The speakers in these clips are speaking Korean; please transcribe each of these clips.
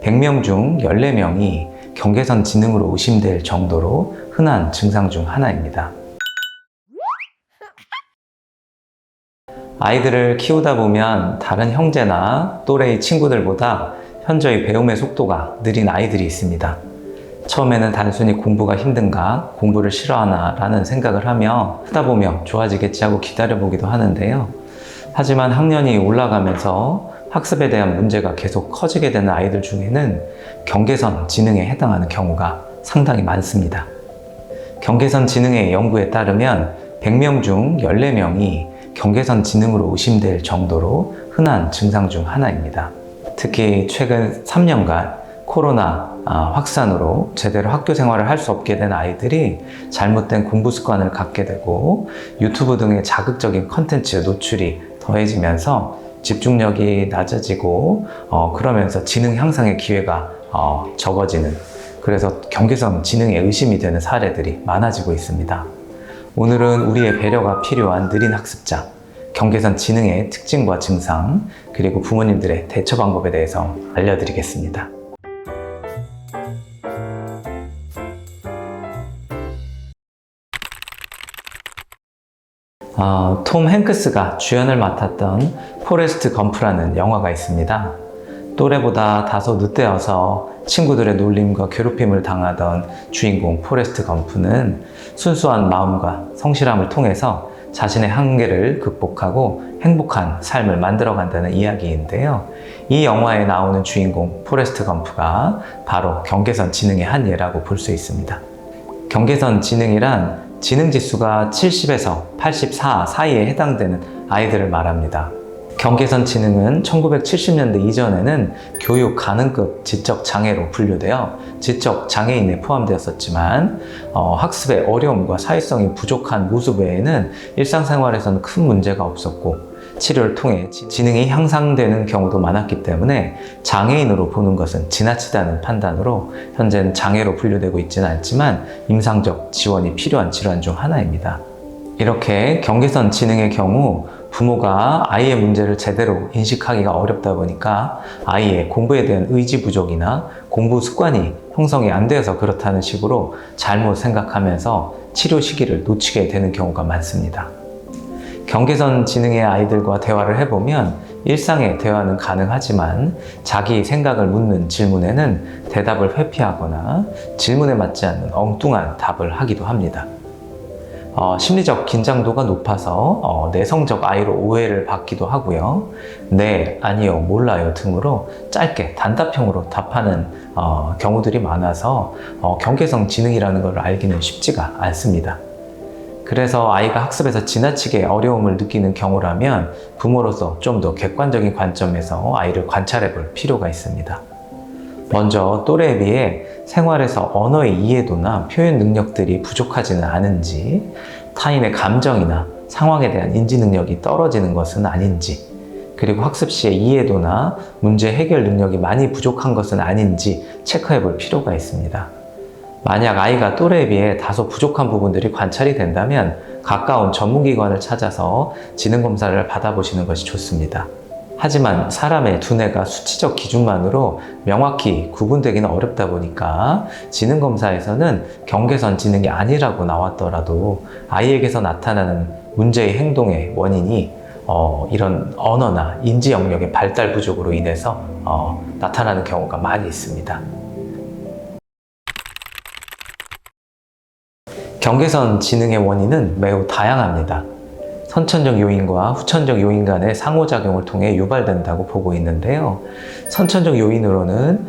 100명 중 14명이 경계선 지능으로 의심될 정도로 흔한 증상 중 하나입니다. 아이들을 키우다 보면 다른 형제나 또래의 친구들보다 현저히 배움의 속도가 느린 아이들이 있습니다. 처음에는 단순히 공부가 힘든가, 공부를 싫어하나 라는 생각을 하며 크다 보면 좋아지겠지 하고 기다려보기도 하는데요. 하지만 학년이 올라가면서 학습에 대한 문제가 계속 커지게 되는 아이들 중에는 경계선 지능에 해당하는 경우가 상당히 많습니다. 경계선 지능의 연구에 따르면 100명 중 14명이 경계선 지능으로 의심될 정도로 흔한 증상 중 하나입니다. 특히 최근 3년간 코로나 확산으로 제대로 학교 생활을 할 수 없게 된 아이들이 잘못된 공부 습관을 갖게 되고 유튜브 등의 자극적인 컨텐츠 노출이 더해지면서 집중력이 낮아지고 그러면서 지능 향상의 기회가 적어지는, 그래서 경계선 지능에 의심이 되는 사례들이 많아지고 있습니다. 오늘은 우리의 배려가 필요한 느린 학습자, 경계선 지능의 특징과 증상, 그리고 부모님들의 대처 방법에 대해서 알려드리겠습니다. 톰 행크스가 주연을 맡았던 포레스트 검프라는 영화가 있습니다. 또래보다 다소 늦되어서 친구들의 놀림과 괴롭힘을 당하던 주인공 포레스트 검프는 순수한 마음과 성실함을 통해서 자신의 한계를 극복하고 행복한 삶을 만들어간다는 이야기인데요. 이 영화에 나오는 주인공 포레스트 검프가 바로 경계선 지능의 한 예라고 볼 수 있습니다. 경계선 지능이란 지능지수가 70에서 84 사이에 해당되는 아이들을 말합니다. 경계선 지능은 1970년대 이전에는 교육 가능급 지적 장애로 분류되어 지적 장애인에 포함되었었지만 학습의 어려움과 사회성이 부족한 모습 외에는 일상생활에서는 큰 문제가 없었고 치료를 통해 지능이 향상되는 경우도 많았기 때문에 장애인으로 보는 것은 지나치다는 판단으로 현재는 장애로 분류되고 있지는 않지만 임상적 지원이 필요한 질환 중 하나입니다. 이렇게 경계선 지능의 경우 부모가 아이의 문제를 제대로 인식하기가 어렵다 보니까 아이의 공부에 대한 의지 부족이나 공부 습관이 형성이 안 되어서 그렇다는 식으로 잘못 생각하면서 치료 시기를 놓치게 되는 경우가 많습니다. 경계선 지능의 아이들과 대화를 해보면 일상의 대화는 가능하지만 자기 생각을 묻는 질문에는 대답을 회피하거나 질문에 맞지 않는 엉뚱한 답을 하기도 합니다. 심리적 긴장도가 높아서 내성적 아이로 오해를 받기도 하고요. 네, 아니요, 몰라요 등으로 짧게 단답형으로 답하는 경우들이 많아서 경계선 지능이라는 걸 알기는 쉽지가 않습니다. 그래서 아이가 학습에서 지나치게 어려움을 느끼는 경우라면 부모로서 좀 더 객관적인 관점에서 아이를 관찰해 볼 필요가 있습니다. 먼저 또래에 비해 생활에서 언어의 이해도나 표현 능력들이 부족하지는 않은지, 타인의 감정이나 상황에 대한 인지 능력이 떨어지는 것은 아닌지, 그리고 학습 시의 이해도나 문제 해결 능력이 많이 부족한 것은 아닌지 체크해 볼 필요가 있습니다. 만약 아이가 또래에 비해 다소 부족한 부분들이 관찰이 된다면 가까운 전문기관을 찾아서 지능검사를 받아보시는 것이 좋습니다. 하지만 사람의 두뇌가 수치적 기준만으로 명확히 구분되기는 어렵다 보니까 지능검사에서는 경계선 지능이 아니라고 나왔더라도 아이에게서 나타나는 문제의 행동의 원인이 이런 언어나 인지 영역의 발달 부족으로 인해서 나타나는 경우가 많이 있습니다. 경계선 지능의 원인은 매우 다양합니다. 선천적 요인과 후천적 요인 간의 상호작용을 통해 유발된다고 보고 있는데요. 선천적 요인으로는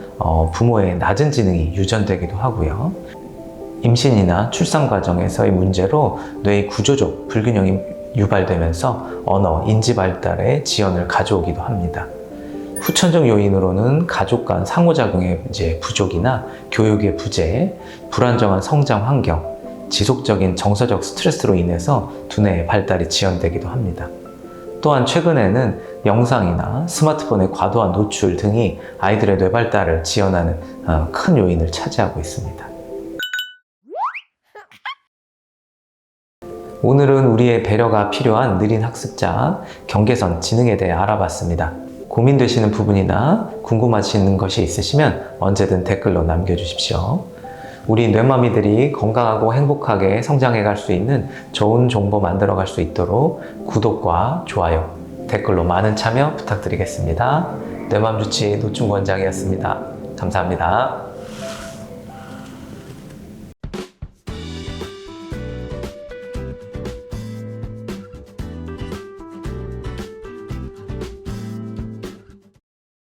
부모의 낮은 지능이 유전되기도 하고요. 임신이나 출산 과정에서의 문제로 뇌의 구조적 불균형이 유발되면서 언어, 인지 발달에 지연을 가져오기도 합니다. 후천적 요인으로는 가족 간 상호작용의 부족이나 교육의 부재, 불안정한 성장 환경, 지속적인 정서적 스트레스로 인해서 두뇌의 발달이 지연되기도 합니다. 또한 최근에는 영상이나 스마트폰의 과도한 노출 등이 아이들의 뇌 발달을 지연하는 큰 요인을 차지하고 있습니다. 오늘은 우리의 배려가 필요한 느린 학습자, 경계선 지능에 대해 알아봤습니다. 고민되시는 부분이나 궁금하시는 것이 있으시면 언제든 댓글로 남겨주십시오. 우리 뇌마미들이 건강하고 행복하게 성장해 갈 수 있는 좋은 정보 만들어 갈 수 있도록 구독과 좋아요, 댓글로 많은 참여 부탁드리겠습니다. 뇌맘주치 노충권장이었습니다. 감사합니다.